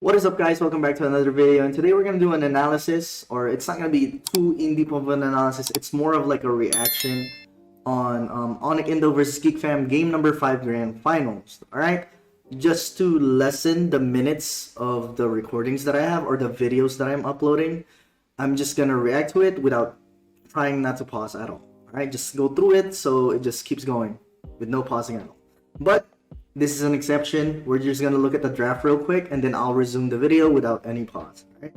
What is up, guys? Welcome back to another video, and today we're going to do an analysis, or it's not going to be too in-deep of an analysis. It's more of like a reaction on Onic Indo versus Geekfam game number 5 grand finals. Alright, just to lessen the minutes of the recordings that I have or the videos that I'm uploading, I'm just going to react to it without trying not to pause at all. Alright, just go through it so it just keeps going with no pausing at all. But this is an exception. We're just going to look at the draft real quick, and then I'll resume the video without any pause. Right?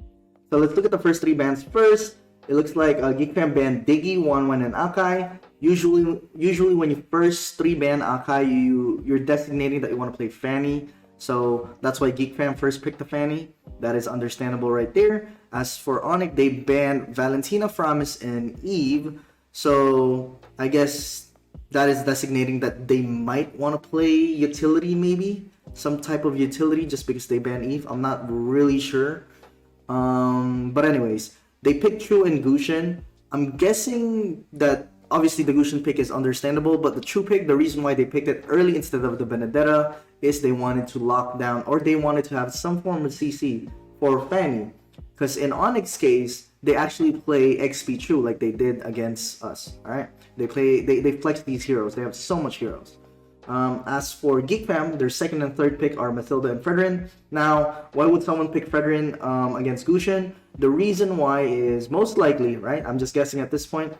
So let's look at the first 3 bans first. It looks like Geekfam banned Diggy, Wanwan, and Akai. Usually when you first 3 ban Akai, you're designating that you want to play Fanny. So that's why Geekfam first picked the Fanny. That is understandable right there. As for Onic, they banned Valentina, Framis, and Eve. So I guess that is designating that they might want to play utility, maybe some type of utility, just because they ban Eve. I'm not really sure. But anyways, they picked True and Gushin. I'm guessing that obviously the Gushin pick is understandable, but the True pick, the reason why they picked it early instead of the Benedetta is they wanted to lock down, or they wanted to have some form of CC for Fanny. Because in Onyx's case, they actually play XP True like they did against us. Alright, they flex these heroes. They have so much heroes. As for Geekfam, their second and third pick are Mathilda and Fredrin. Now, why would someone pick Fredrin against Gushin? The reason why is most likely, right? I'm just guessing at this point.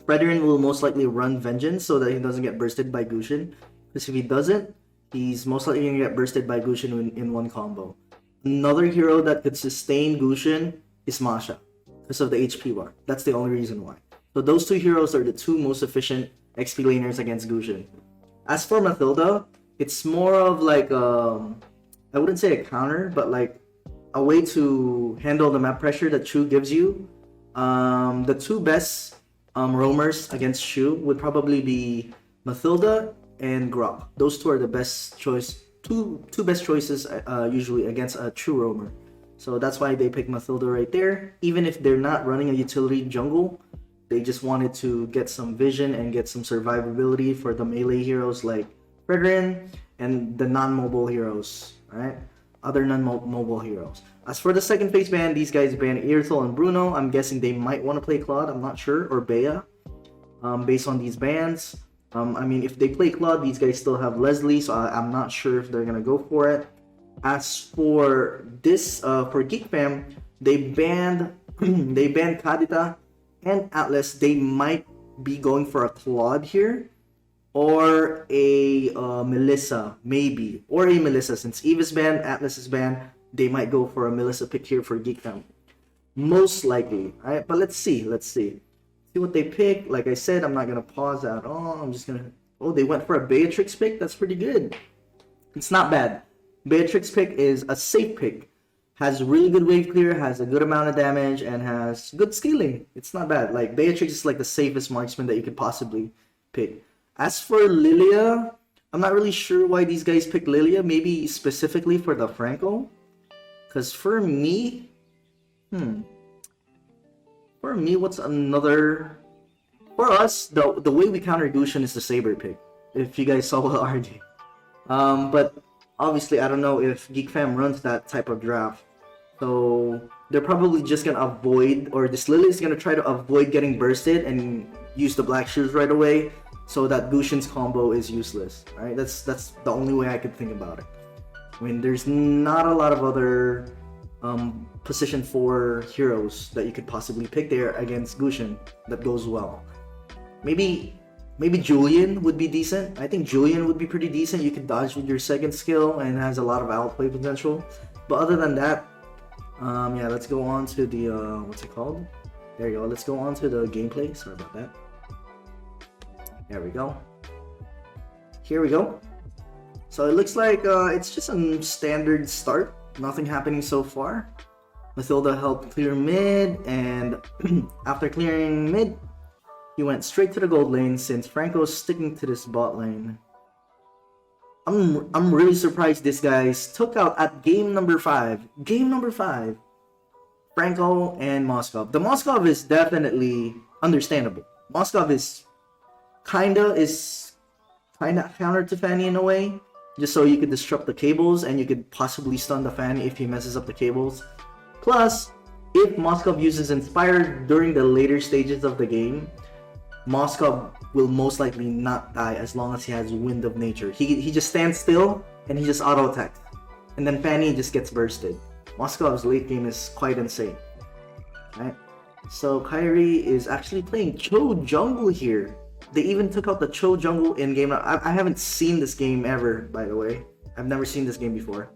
Fredrin will most likely run Vengeance so that he doesn't get bursted by Gushin. Because if he doesn't, he's most likely going to get bursted by Gushin in one combo. Another hero that could sustain Gushin is Masha, because of the HP bar. That's the only reason why. So those 2 heroes are the 2 most efficient XP laners against Gushin. As for Mathilda, it's more of like I wouldn't say a counter, but like a way to handle the map pressure that Shu gives you. The 2 best roamers against Shu would probably be Mathilda and Grok. Those 2 are the best choice. Two best choices usually against a true roamer. So that's why they picked Mathilda right there. Even if they're not running a utility jungle, they just wanted to get some vision and get some survivability for the melee heroes like Fredrin and the non-mobile heroes, right? Other non-mobile heroes. As for the second phase ban, these guys banned Irithel and Bruno. I'm guessing they might want to play Claude, I'm not sure, or Bea, based on these bans. I mean, if they play Claude, these guys still have Leslie, so I'm not sure if they're gonna go for it. As for this, for Geekfam, they banned Kadita and Atlas. They might be going for a Claude here, or a Melissa, maybe, or a Melissa. Since Eve is banned, Atlas is banned, they might go for a Melissa pick here for Geekfam, most likely. Right? But let's see. See what they pick. Like I said, I'm not gonna pause at all. I'm just gonna. Oh, they went for a Beatrix pick. That's pretty good. It's not bad. Beatrix pick is a safe pick. Has really good wave clear, has a good amount of damage, and has good scaling. It's not bad. Like Beatrix is like the safest marksman that you could possibly pick. As for Lilia, I'm not really sure why these guys picked Lilia. Maybe specifically for the Franco. Because for me, what's another? For us, the way we counter Gushin is the Saber pick. If you guys saw what RD. But obviously, I don't know if Geekfam runs that type of draft. So they're probably just gonna avoid, or this Lily is gonna try to avoid getting bursted and use the black shoes right away, so that Gushin's combo is useless. Right? That's the only way I could think about it. I mean, there's not a lot of other position 4 heroes that you could possibly pick there against Gushin that goes well. Maybe Julian would be decent. I think Julian would be pretty decent. You could dodge with your second skill and has a lot of outplay potential. But other than that, yeah, let's go on to the what's it called? There you go. Let's go on to the gameplay. Sorry about that. There we go. Here we go. So it looks like it's just a standard start. Nothing happening so far. Mathilda helped clear mid, and after clearing mid, he went straight to the gold lane since Franco's sticking to this bot lane. I'm really surprised this guys took out at game number 5. Game number 5. Franco and Moskov. The Moskov is definitely understandable. Moskov is kinda counter to Fanny in a way. just so you could disrupt the cables and you could possibly stun the Fanny if he messes up the cables. Plus, if Moskov uses Inspire during the later stages of the game, Moskov will most likely not die as long as he has Wind of Nature. He just stands still and he just auto attacks, and then Fanny just gets bursted. Moskov's late game is quite insane. Right? So Kairi is actually playing Cho jungle here. They even took out the Cho jungle in game. I haven't seen this game ever, by the way. I've never seen this game before.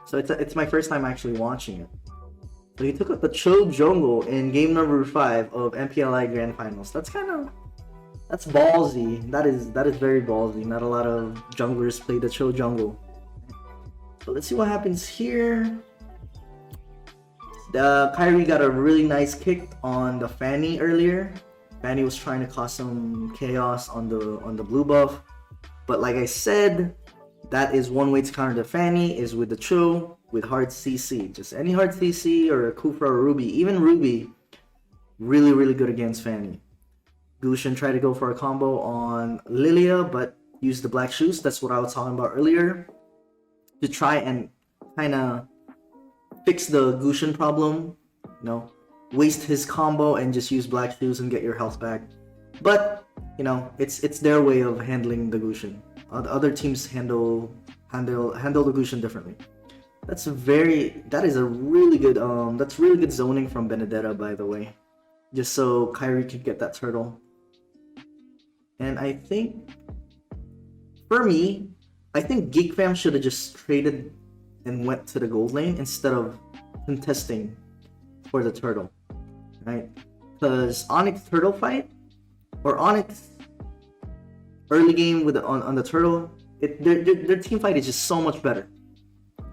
So it's my first time actually watching it. So he took out the Cho jungle in game number 5 of MPLI Grand Finals. That's ballsy. That is very ballsy. Not a lot of junglers play the Cho jungle. So let's see what happens here. The Kairi got a really nice kick on the Fanny earlier. Fanny was trying to cause some chaos on the blue buff, but like I said, that is one way to counter the Fanny is with the Cho with hard CC. Just any hard CC or a Kufra or Ruby, even Ruby, really good against Fanny. Gushin tried to go for a combo on Lilia, but used the black shoes. That's what I was talking about earlier, to try and kind of fix the Gushin problem. You know, waste his combo and just use black shoes and get your health back. But you know, it's their way of handling the Gushin. Other teams handle the Gushin differently. That is a really good that's really good zoning from Benedetta, by the way, just so Kairi could get that turtle. And I think for me, I think Geekfam should have just traded and went to the gold lane instead of contesting for the turtle, right? Because Onyx turtle fight or Onyx early game with on the turtle, their team fight is just so much better.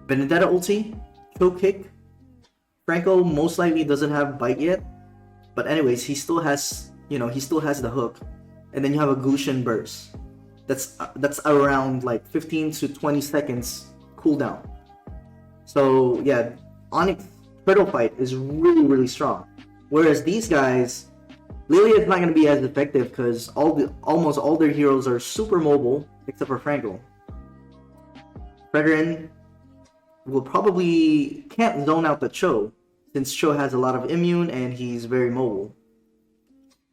Benedetta ulti, Cho kick. Franco most likely doesn't have bite yet, but anyways, he still has the hook, and then you have a Gushin burst. That's around like 15 to 20 seconds cooldown. So yeah, Onyx turtle fight is really strong. Whereas these guys, Lilia is not going to be as effective because almost all their heroes are super mobile except for Franco. Fredrin will probably can't zone out the Cho since Cho has a lot of immune and he's very mobile.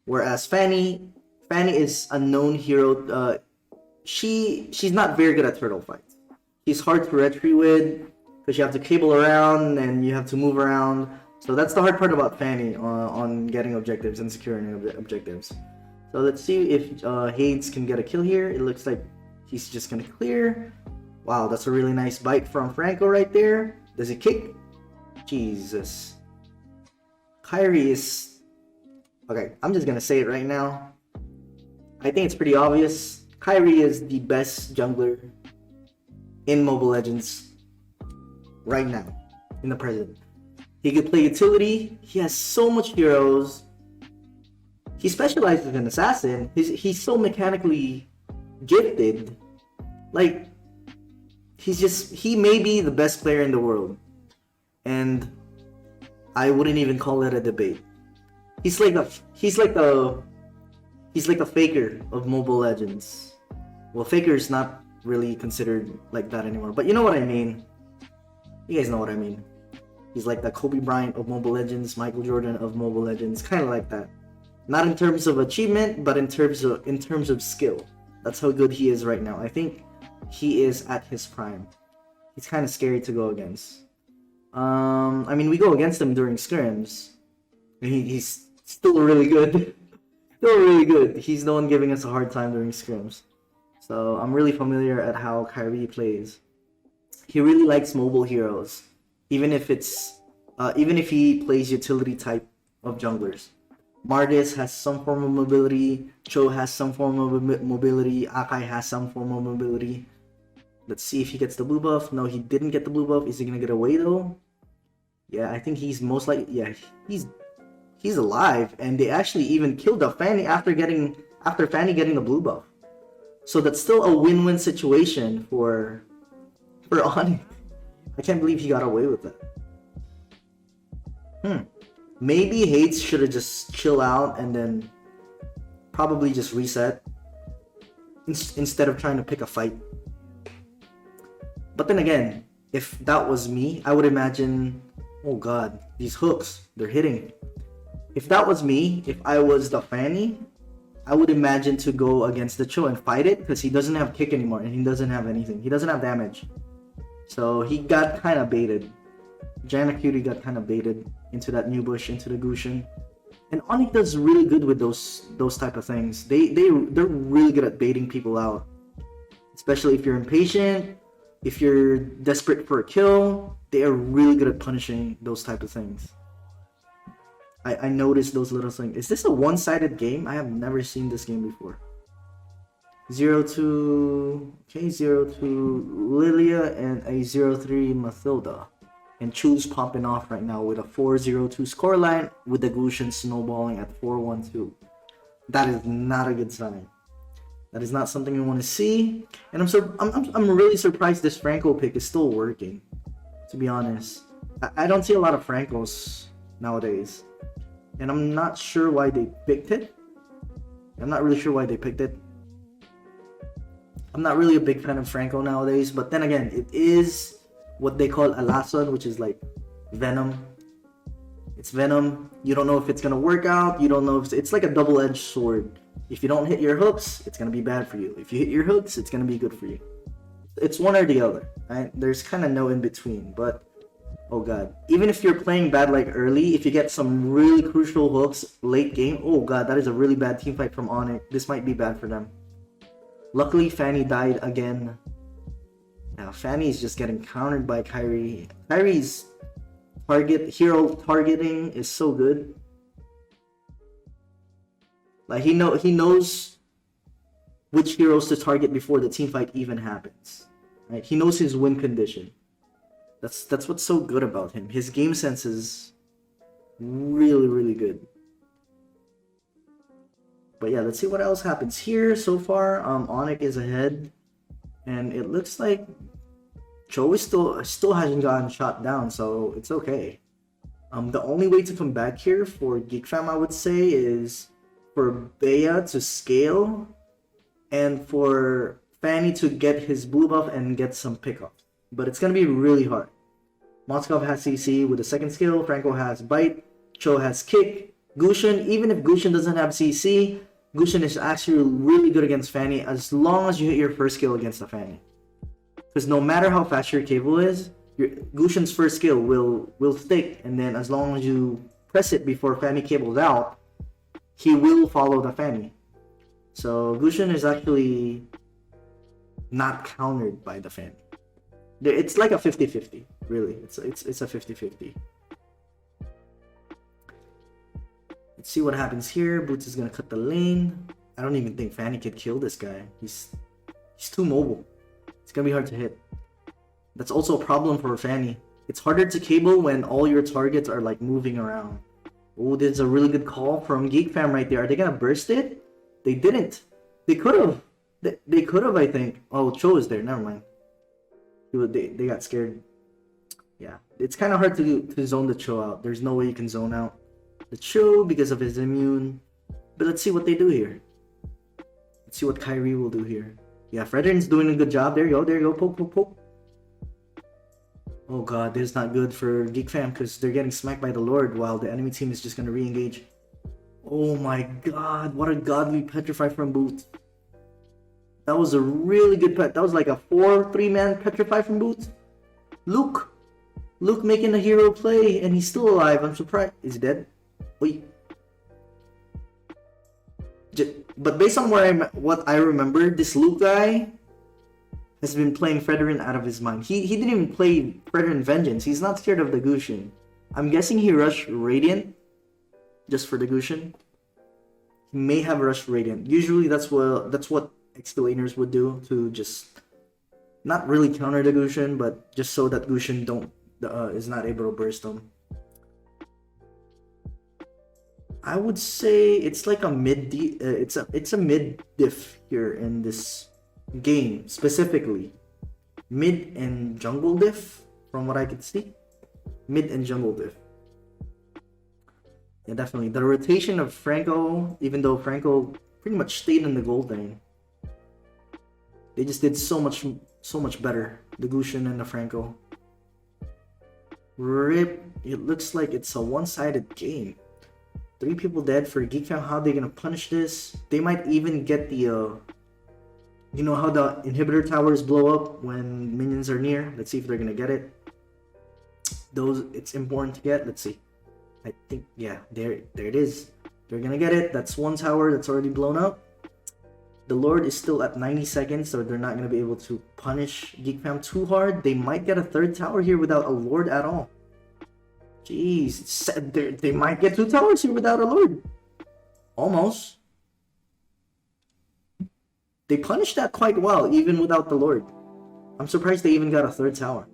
Whereas Fanny is a known hero. She's not very good at turtle fights. She's hard to retry with because you have to cable around and you have to move around. So that's the hard part about Fanny on getting objectives and securing objectives. So let's see if Hades can get a kill here. It looks like he's just gonna clear. Wow, that's a really nice bite from Franco right there. Does he kick? Jesus. Kairi is... Okay, I'm just gonna say it right now. I think it's pretty obvious. Kairi is the best jungler in Mobile Legends right now, in the present. He could play utility. He has so much heroes. He specializes in assassin. He's so mechanically gifted. Like, he may be the best player in the world, and I wouldn't even call it a debate. He's like a Faker of Mobile Legends. Well, Faker is not really considered like that anymore, but you know what I mean. You guys know what I mean. He's like the Kobe Bryant of Mobile Legends, Michael Jordan of Mobile Legends, kind of like that. Not in terms of achievement, but in terms of skill. That's how good he is right now. I think he is at his prime. He's kind of scary to go against. I mean, we go against him during scrims. He's still really good. Still really good. He's the one giving us a hard time during scrims. So I'm really familiar at how Kairi plays. He really likes mobile heroes, even if he plays utility type of junglers. Mardis has some form of mobility. Cho has some form of mobility. Akai has some form of mobility. Let's see if he gets the blue buff. No, he didn't get the blue buff. Is he gonna get away though? Yeah, I think he's most likely. Yeah, he's alive, and they actually even killed the Fanny after Fanny getting the blue buff. So that's still a win-win situation for Onic. I can't believe he got away with that. Maybe Hades should have just chill out and then probably just reset instead of trying to pick a fight. But then again, if that was me, I would imagine, oh god, these hooks, they're hitting. If that was me, if I was the Fanny, I would imagine to go against the Cho and fight it, because he doesn't have kick anymore and he doesn't have anything. He doesn't have damage. So he got kind of baited. Janacutie got kind of baited into that new bush, into the Gushin. And Onic does really good with those type of things. They're really good at baiting people out. Especially if you're impatient, if you're desperate for a kill, they are really good at punishing those type of things. I noticed those little things. Is this a one-sided game? I have never seen this game before. 0-2 okay, 0-2 Lilia and a 0-3 Mathilda. And Chu's popping off right now with a 4-0-2 scoreline with the Gushin snowballing at 4-1-2. That is not a good sign. That is not something we want to see. And I'm really surprised this Franco pick is still working, to be honest. I don't see a lot of Francos nowadays. And I'm not sure why they picked it. I'm not really sure why they picked it. I'm not really a big fan of Franco nowadays, but then again, it is what they call Alason, which is like Venom. It's Venom. You don't know if it's gonna work out. You don't know if it's like a double-edged sword. If you don't hit your hooks, it's gonna be bad for you. If you hit your hooks, it's gonna be good for you. It's one or the other, right? There's kind of no in between. But oh god, even if you're playing bad like early, if you get some really crucial hooks late game, oh god, that is a really bad team fight from Onic. This might be bad for them. Luckily, Fanny died again. Now Fanny is just getting countered by Kairi. Kairi's hero targeting is so good. Like he knows which heroes to target before the team fight even happens. Right? He knows his win condition. That's what's so good about him. His game sense is really, really good. But yeah, let's see what else happens here. So far, Onic is ahead, and it looks like Cho is still hasn't gotten shot down, so it's okay. The only way to come back here for Geekfam, I would say, is for Bea to scale, and for Fanny to get his blue buff and get some pickups. But it's gonna be really hard. Moskov has CC with a second skill. Franco has bite. Cho has kick. Gushin, even if Gushin doesn't have CC, Gushin is actually really good against Fanny as long as you hit your first skill against the Fanny. Because no matter how fast your cable is, Gushin's first skill will stick, and then as long as you press it before Fanny cables out, he will follow the Fanny. So Gushin is actually not countered by the Fanny. It's like a 50-50, really. It's a 50-50. Let's see what happens here. Boots is gonna cut the lane. I don't even think Fanny could kill this guy. He's too mobile. It's gonna be hard to hit. That's also a problem for Fanny. It's harder to cable when all your targets are like moving around. Oh, there's a really good call from Geekfam right there. Are they gonna burst it? They didn't. They could have. They could have, I think. Oh, Cho is there. Never mind. They got scared. Yeah, it's kind of hard to zone the Cho out. There's no way you can zone out the Cho because of his immune. But let's see what they do here. Let's see what Kairi will do here. Yeah, Fredrin's doing a good job. There you go. There you go. Poke, poke, poke. Oh god, this is not good for Geekfam because they're getting smacked by the Lord while the enemy team is just going to re-engage. Oh my god, what a godly petrify from Boots. That was a really good pet. That was like a 4-3-man petrify from Boots. Luke making a hero play, and he's still alive. I'm surprised. Is he dead? Wait. But based on what I remember, this Luke guy has been playing Fredrin out of his mind. He didn't even play Fredrin Vengeance. He's not scared of the Gushin. I'm guessing he rushed Radiant just for the Gushin. He may have rushed Radiant. Usually that's what X2 laners would do, to just not really counter the Gushin, but just so that Gushin is not able to burst them. I would say it's like a mid it's a mid diff here in this game, specifically mid and jungle diff from what I could see. Mid and jungle diff. Yeah, definitely the rotation of Franco, even though Franco pretty much stayed in the gold lane, they just did so much So much better. The Gusion and the Franco. Rip. It looks like it's a one-sided game. 3 people dead for Geekfam. How are they gonna punish this? They might even get the you know how the inhibitor towers blow up when minions are near? Let's see if they're gonna get it. Those, it's important to get. Let's see. I think, yeah, there it is. They're gonna get it. That's one tower that's already blown up. The Lord is still at 90 seconds, so they're not gonna be able to punish Geekfam too hard. They might get a 3rd tower here without a Lord at all. Jeez, they might get 2 towers here without a Lord. Almost. They punished that quite well, even without the Lord. I'm surprised they even got a 3rd tower.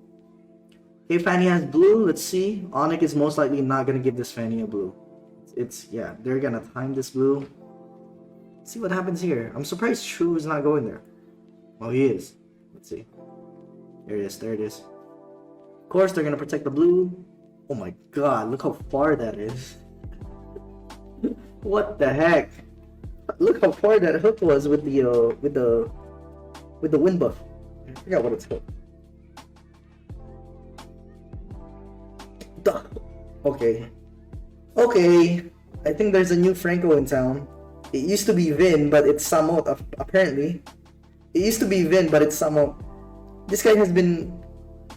Okay, Fanny has blue. Let's see. Onic is most likely not going to give this Fanny a blue. Yeah, they're going to time this blue. Let's see what happens here. I'm surprised True is not going there. Oh, he is. Let's see. There it is. There it is. Of course, they're going to protect the blue. Oh my god, look how far that is. What the heck? Look how far that hook was with the wind buff. I forgot what it's called. Duh. Okay. Okay. I think there's a new Franco in town. It used to be Vin, but it's Samot apparently. It used to be Vin, but it's Samot. This guy has been,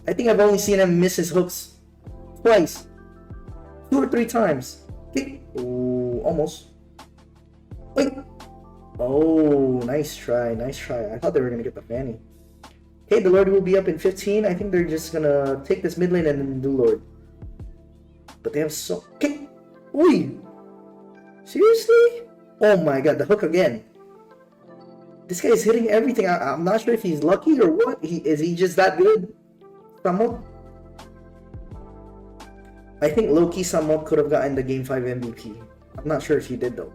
I think I've only seen him miss his hooks twice. 2 or 3 times. Okay. Oh, almost. Wait. Oh, nice try, nice try. I thought they were gonna get the Fanny. Okay, the Lord will be up in 15. I think they're just gonna take this mid lane and then do Lord. But they have so... Okay. Oi! Seriously? Oh my god, the hook again. This guy is hitting everything. I'm not sure if he's lucky or what. Is he just that good? Samot? I think Loki Samot could have gotten the Game 5 MVP. I'm not sure if he did though.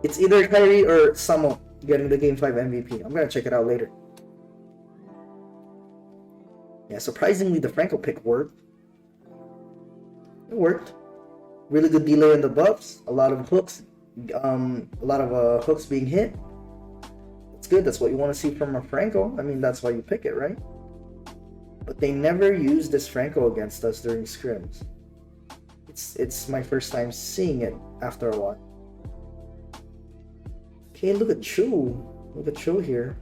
It's either Kairi or Samot getting the Game 5 MVP. I'm gonna check it out later. Yeah, surprisingly the Franco pick worked. It worked. Really good delay in the buffs. A lot of hooks. Hooks being hit. It's good. That's what you want to see from a Franco. I mean, that's why you pick it, right? But they never use this Franco against us during scrims. It's my first time seeing it after a while. Okay, look at Chu. Look at Chu here.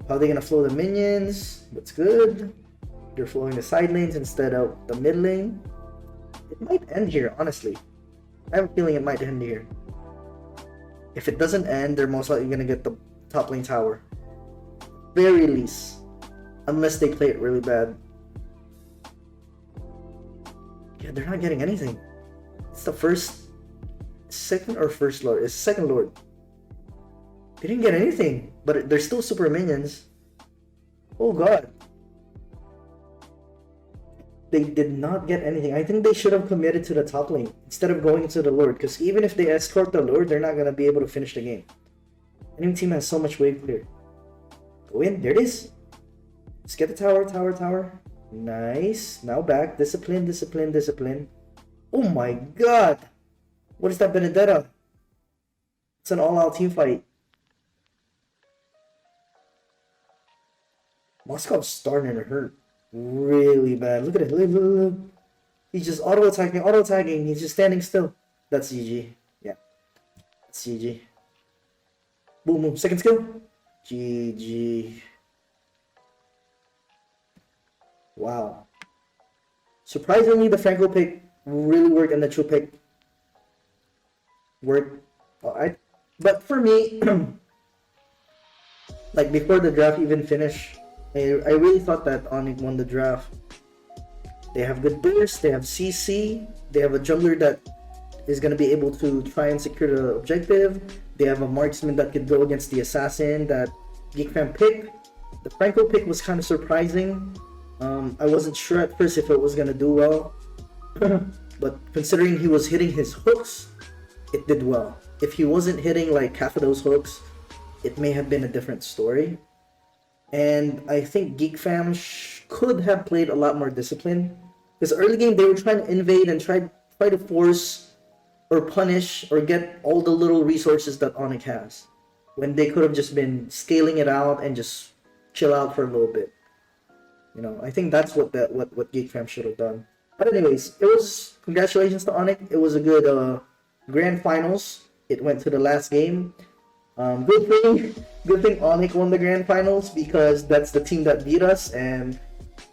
How are they gonna flow the minions? That's good. They're flowing the side lanes instead of the mid lane. It might end here, honestly. I have a feeling it might end here. If it doesn't end, they're most likely gonna get the top lane tower. Very least. Unless they play it really bad. Yeah, they're not getting anything. It's the second or first Lord. It's second Lord. They didn't get anything, but they're still super minions. Oh god. They did not get anything. I think they should have committed to the top lane instead of going to the Lord, because even if they escort the Lord, they're not going to be able to finish the game. Enemy team has so much wave clear. Go in. There it is. Let's get the tower, tower. Nice. Now back. Discipline, discipline, discipline. Oh my god. What is that, Benedetta? It's an all-out team fight. Moscow's starting to hurt really bad. Look at it. Look. He's just auto-attacking. He's just standing still. That's GG. Yeah. That's GG. Boom, boom. Second skill. GG. Wow. Surprisingly, the Franco pick really worked and the True pick worked. Alright. But for me, like before the draft even finished, I really thought that Onic won the draft. They have good burst, they have CC, they have a jungler that is going to be able to try and secure the objective. They have a marksman that could go against the assassin that Geekfam picked. The Franco pick was kind of surprising. I wasn't sure at first if it was going to do well. But considering he was hitting his hooks, it did well. If he wasn't hitting like half of those hooks, it may have been a different story. And I think Geekfam could have played a lot more discipline. Because early game they were trying to invade and try to force or punish or get all the little resources that Onic has. When they could have just been scaling it out and just chill out for a little bit. You know, I think that's what Geekfam should have done. But anyways, it was congratulations to Onic. It was a good grand finals. It went to the last game. Good thing Onic won the grand finals, because that's the team that beat us, and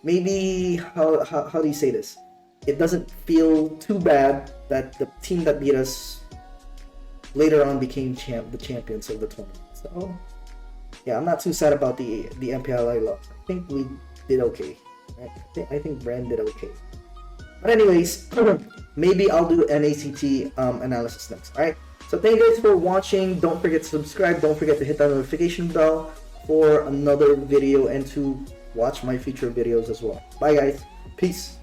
maybe how do you say this? It doesn't feel too bad that the team that beat us later on became the champions of the tournament. So yeah, I'm not too sad about the MPLI loss. I think we did okay. I think Bren did okay. But anyways, maybe I'll do NACT analysis next. Alright, so thank you guys for watching. Don't forget to subscribe. Don't forget to hit that notification bell for another video and to watch my future videos as well. Bye guys. Peace.